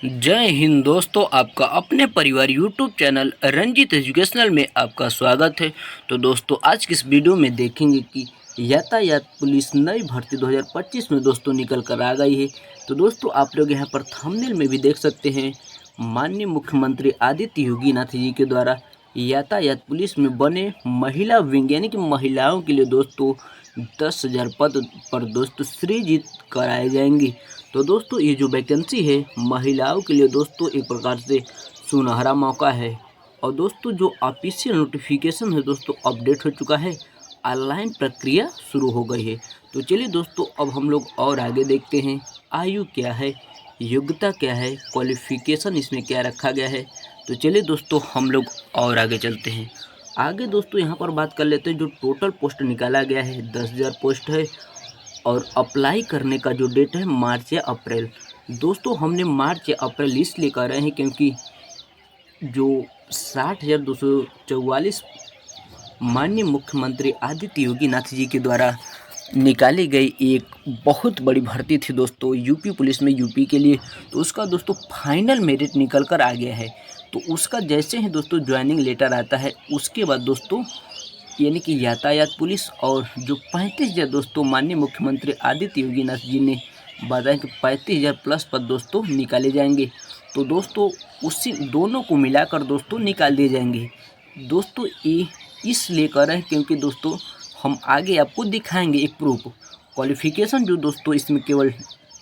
जय हिंद दोस्तों, आपका अपने परिवार यूट्यूब चैनल रंजीत एजुकेशनल में आपका स्वागत है। तो दोस्तों, आज की इस वीडियो में देखेंगे कि यातायात पुलिस नई भर्ती 2025 में दोस्तों निकल कर आ गई है। तो दोस्तों, आप लोग यहां पर थंबनेल में भी देख सकते हैं, माननीय मुख्यमंत्री आदित्य योगीनाथ जी के द्वारा यातायात पुलिस में बने महिला विंग यानी कि महिलाओं के लिए दोस्तों 10,000 पद पर दोस्तों सृजित कराए जाएंगे। तो दोस्तों, ये जो वैकेंसी है महिलाओं के लिए दोस्तों एक प्रकार से सुनहरा मौका है। और दोस्तों, जो ऑफिशियल नोटिफिकेशन है दोस्तों अपडेट हो चुका है, ऑनलाइन प्रक्रिया शुरू हो गई है। तो चलिए दोस्तों, अब हम लोग और आगे देखते हैं आयु क्या है, योग्यता क्या है, क्वालिफिकेशन इसमें क्या रखा गया है। तो चलिए दोस्तों, हम लोग और आगे चलते हैं। आगे दोस्तों यहाँ पर बात कर लेते हैं, जो टोटल पोस्ट निकाला गया है 10,000 पोस्ट है। और अप्लाई करने का जो डेट है मार्च या अप्रैल। दोस्तों, हमने मार्च या अप्रैल इसलिए कर रहे हैं क्योंकि जो 60,244 माननीय मुख्यमंत्री आदित्य योगीनाथ जी के द्वारा निकाली गई एक बहुत बड़ी भर्ती थी दोस्तों यूपी पुलिस में, यूपी के लिए। तो उसका दोस्तों फाइनल मेरिट निकल कर आ गया है। तो उसका जैसे ही दोस्तों ज्वाइनिंग लेटर आता है, उसके बाद दोस्तों यानी कि यातायात पुलिस और जो 35,000 दोस्तों माननीय मुख्यमंत्री आदित्य योगीनाथ जी ने बताया कि 35,000 प्लस पद दोस्तों निकाले जाएंगे। तो दोस्तों उसी दोनों को मिलाकर दोस्तों निकाल दिए जाएंगे। दोस्तों, ये इसलिए कर रहे हैं क्योंकि दोस्तों हम आगे आपको दिखाएंगे एक प्रूफ। क्वालिफिकेशन जो दोस्तों इसमें केवल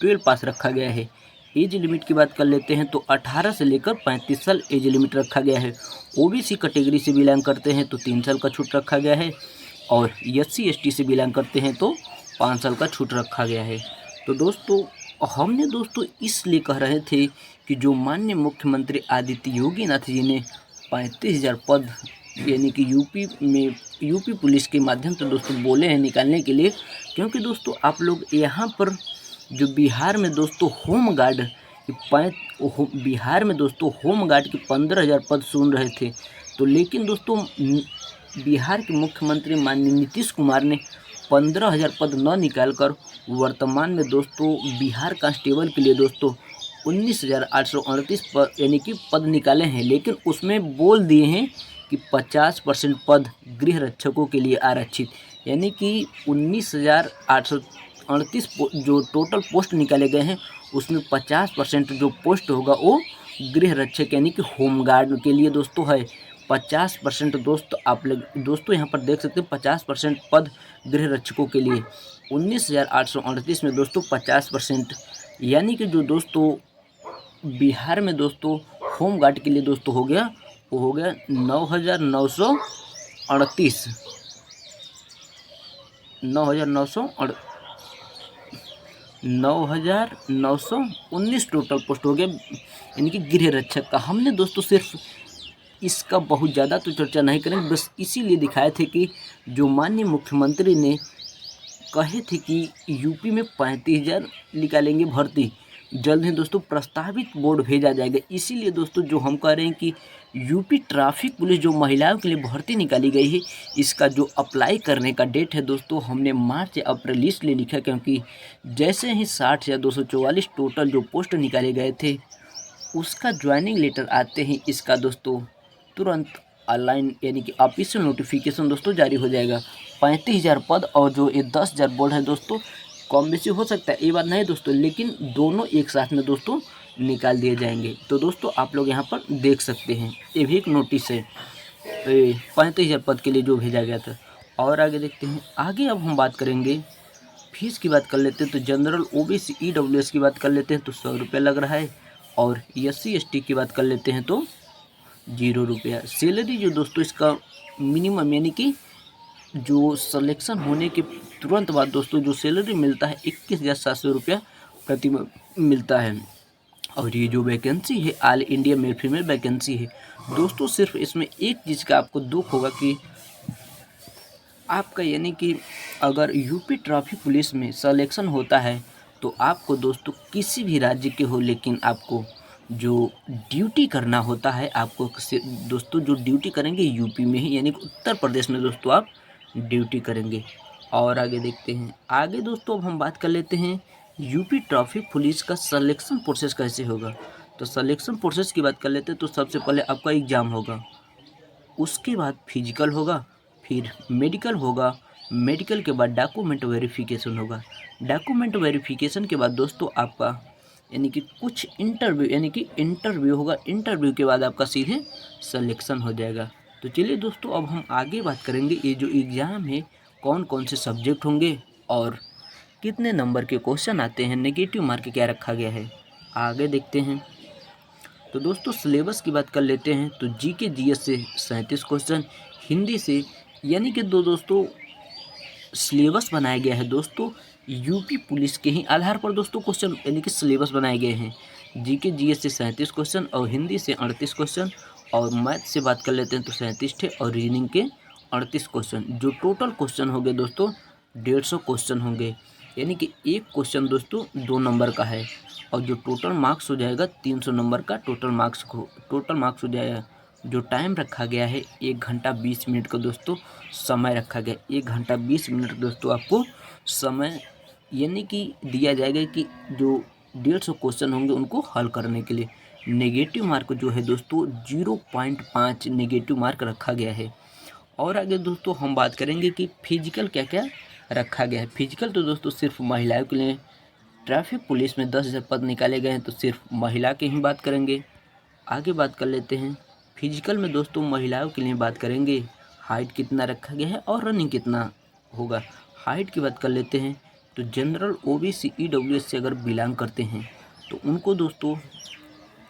12 पास रखा गया है। एज लिमिट की बात कर लेते हैं तो 18 से लेकर 35 साल एज लिमिट रखा गया है। ओबीसी कैटेगरी से बिलोंग करते हैं तो 3 साल का छूट रखा गया है, और एससी एसटी से बिलोंग करते हैं तो 5 साल का छूट रखा गया है। तो दोस्तों, हमने दोस्तों इसलिए कह रहे थे कि जो माननीय मुख्यमंत्री आदित्य योगीनाथ जी ने 35,000 पद यानी कि यूपी पुलिस के माध्यम से दोस्तों बोले हैं निकालने के लिए, क्योंकि दोस्तों आप लोग यहाँ पर जो बिहार में दोस्तों होम गार्ड बिहार में दोस्तों होम गार्ड के 15,000 पद सुन रहे थे। तो लेकिन दोस्तों बिहार के मुख्यमंत्री माननीय नीतीश कुमार ने 15,000 पद न निकालकर वर्तमान में दोस्तों बिहार कांस्टेबल के लिए दोस्तों 19,838 पद यानी कि पद निकाले हैं। लेकिन उसमें बोल दिए हैं कि 50% पद गृह रक्षकों के लिए आरक्षित, यानी कि 19,838 जो टोटल पोस्ट निकाले गए हैं उसमें 50% जो पोस्ट होगा वो गृह रक्षक यानी कि होम गार्ड के लिए दोस्तों है। 50% दोस्त आप लोग दोस्तों यहाँ पर देख सकते हैं, 50% पद गृह रक्षकों के लिए 19,838 में दोस्तों 50%, यानी कि जो दोस्तों बिहार में दोस्तों होम गार्ड के लिए दोस्तों हो गया, वो हो गया 9,938 9,919 टोटल पोस्ट हो गया यानी कि गृह रक्षक का। हमने दोस्तों सिर्फ इसका बहुत ज़्यादा तो चर्चा नहीं करेंगे, बस इसीलिए दिखाए थे कि जो माननीय मुख्यमंत्री ने कहे थे कि यूपी में 35,000 निकालेंगे भर्ती, जल्द ही दोस्तों प्रस्तावित बोर्ड भेजा जाएगा। इसीलिए दोस्तों जो हम कह रहे हैं कि यूपी ट्रैफिक पुलिस जो महिलाओं के लिए भर्ती निकाली गई है, इसका जो अप्लाई करने का डेट है दोस्तों हमने मार्च या अप्रैल इसलिए लिखा क्योंकि जैसे ही 60,244 टोटल जो पोस्ट निकाले गए थे, उसका ज्वाइनिंग लेटर आते ही इसका दोस्तों तुरंत ऑनलाइन यानी कि ऑफिशियल नोटिफिकेशन दोस्तों जारी हो जाएगा। 35,000 पद और जो ये 10,000 बोर्ड है दोस्तों कम बेसी हो सकता है, ये बात नहीं दोस्तों, लेकिन दोनों एक साथ में दोस्तों निकाल दिए जाएंगे। तो दोस्तों आप लोग यहाँ पर देख सकते हैं, ये भी एक नोटिस है 35,000 पद के लिए जो भेजा गया था। और आगे देखते हैं। आगे अब हम बात करेंगे फीस की बात कर लेते हैं, तो जनरल ओबीसी ईडब्ल्यूएस की बात कर लेते हैं तो 100 रुपये लग रहा है, और एससी एसटी की बात कर लेते हैं तो 0 रुपया। सैलरी जो दोस्तों इसका मिनिमम यानी कि जो सिलेक्शन होने के तुरंत बाद दोस्तों जो सैलरी मिलता है 21,700 रुपया प्रति मिलता है। और ये जो वैकेंसी है all India male female vacancy है दोस्तों। सिर्फ इसमें एक चीज़ का आपको दुख होगा कि आपका यानी कि अगर यूपी ट्रैफिक पुलिस में सिलेक्शन होता है तो आपको दोस्तों किसी भी राज्य के हो, लेकिन आपको जो ड्यूटी करना होता है, आपको दोस्तों जो ड्यूटी करेंगे यूपी में ही यानी कि उत्तर प्रदेश में दोस्तों आप ड्यूटी करेंगे। और आगे देखते हैं। आगे दोस्तों अब हम बात कर लेते हैं यूपी ट्रैफिक पुलिस का सिलेक्शन प्रोसेस कैसे होगा। तो सिलेक्शन प्रोसेस की बात कर लेते हैं तो सबसे पहले आपका एग्ज़ाम होगा, उसके बाद फिजिकल होगा, फिर मेडिकल होगा, मेडिकल के बाद डॉक्यूमेंट वेरिफिकेशन होगा, डॉक्यूमेंट वेरिफिकेशन के बाद दोस्तों आपका यानी कि कुछ इंटरव्यू होगा, इंटरव्यू के बाद आपका सीधे सिलेक्शन हो जाएगा। तो चलिए दोस्तों अब हम आगे बात करेंगे ये जो एग्ज़ाम है कौन कौन से सब्जेक्ट होंगे और कितने नंबर के क्वेश्चन आते हैं, नेगेटिव मार्क क्या रखा गया है, आगे देखते हैं। तो दोस्तों सिलेबस की बात कर लेते हैं तो जीके जीएस से 37 क्वेश्चन, हिंदी से यानी कि दोस्तों सिलेबस बनाया गया है दोस्तों यूपी पुलिस के ही आधार पर दोस्तों क्वेश्चन यानी कि सिलेबस बनाए गए हैं। जीके जीएस से 37 क्वेश्चन और हिंदी से 38 क्वेश्चन और मैथ से बात कर लेते हैं तो 37 थे और रीजनिंग के 38 क्वेश्चन। जो टोटल क्वेश्चन होंगे दोस्तों 150 क्वेश्चन होंगे, यानी कि एक क्वेश्चन दोस्तों 2 नंबर का है और जो टोटल मार्क्स हो जाएगा 300 नंबर का टोटल मार्क्स हो जाएगा। जो टाइम रखा गया है 1 घंटा 20 मिनट का दोस्तों समय रखा गया, 1 घंटा 20 मिनट दोस्तों आपको समय यानी कि दिया जाएगा कि जो 150 क्वेश्चन होंगे उनको हल करने के लिए। नेगेटिव मार्क जो है दोस्तों 0.5 नेगेटिव मार्क रखा गया है। और आगे दोस्तों हम बात करेंगे कि फिजिकल क्या क्या रखा गया है। फिजिकल तो दोस्तों सिर्फ महिलाओं के लिए, ट्रैफिक पुलिस में 10,000 पद निकाले गए हैं तो सिर्फ महिला की ही बात करेंगे। आगे बात कर लेते हैं फिजिकल में दोस्तों महिलाओं के लिए बात करेंगे, हाइट कितना रखा गया है और रनिंग कितना होगा। हाइट की बात कर लेते हैं तो जनरल ओबीसी ईडब्ल्यूएस से अगर बिलोंग करते हैं तो उनको दोस्तों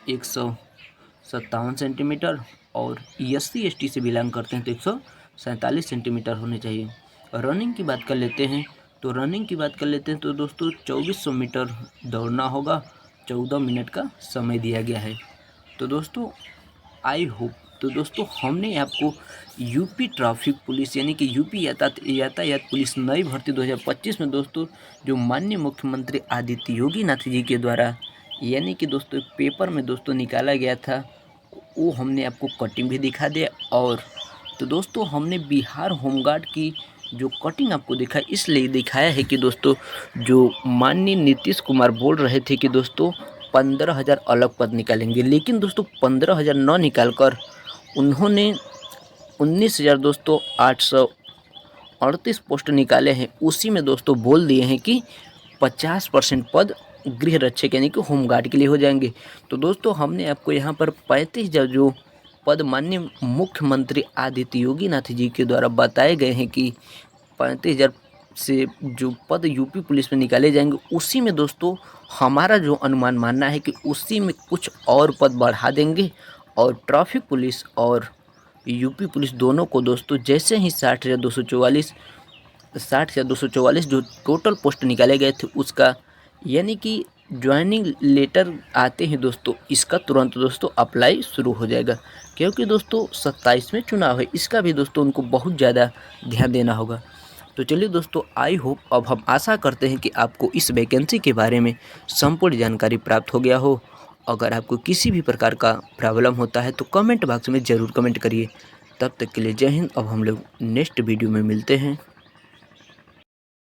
157 सेंटीमीटर और एससी एसटी से बिलोंग करते हैं तो 147 सेंटीमीटर होने चाहिए। रनिंग की बात कर लेते हैं तो दोस्तों 2400 मीटर दौड़ना होगा, 14 मिनट का समय दिया गया है। तो दोस्तों आई होप तो दोस्तों हमने आपको यूपी ट्रैफिक पुलिस यानी कि यूपी यातायात पुलिस नई भर्ती 2025 में दोस्तों जो माननीय मुख्यमंत्री आदित्य योगी नाथ जी के द्वारा यानी कि दोस्तों पेपर में दोस्तों निकाला गया था वो हमने आपको कटिंग भी दिखा दिया। और तो दोस्तों हमने बिहार होमगार्ड की जो कटिंग आपको इसलिए दिखाया है कि दोस्तों जो माननीय नीतीश कुमार बोल रहे थे कि दोस्तों 15,000 अलग पद निकालेंगे, लेकिन दोस्तों 15,000 न निकाल कर उन्होंने 19,000 दोस्तों 838 पोस्ट निकाले हैं। उसी में दोस्तों बोल दिए हैं कि 50% पद गृह रक्षक यानी कि होमगार्ड के लिए हो जाएंगे। तो दोस्तों हमने आपको यहाँ पर 35,000 जो पद माननीय मुख्यमंत्री आदित्य योगी नाथ जी के द्वारा बताए गए हैं कि 35,000 से जो पद यूपी पुलिस में निकाले जाएंगे, उसी में दोस्तों हमारा जो अनुमान मानना है कि उसी में कुछ और पद बढ़ा देंगे और ट्रैफिक पुलिस और यूपी पुलिस दोनों को दोस्तों जैसे ही 60,244 जो टोटल पोस्ट निकाले गए थे उसका यानी कि ज्वाइनिंग लेटर आते ही दोस्तों इसका तुरंत दोस्तों अप्लाई शुरू हो जाएगा, क्योंकि दोस्तों 27 में चुनाव है, इसका भी दोस्तों उनको बहुत ज़्यादा ध्यान देना होगा। तो चलिए दोस्तों आई होप अब हम आशा करते हैं कि आपको इस वैकेंसी के बारे में संपूर्ण जानकारी प्राप्त हो गया हो। अगर आपको किसी भी प्रकार का प्रॉब्लम होता है तो कमेंट बॉक्स में ज़रूर कमेंट करिए। तब तक के लिए जय हिंद। अब हम लोग नेक्स्ट वीडियो में मिलते हैं।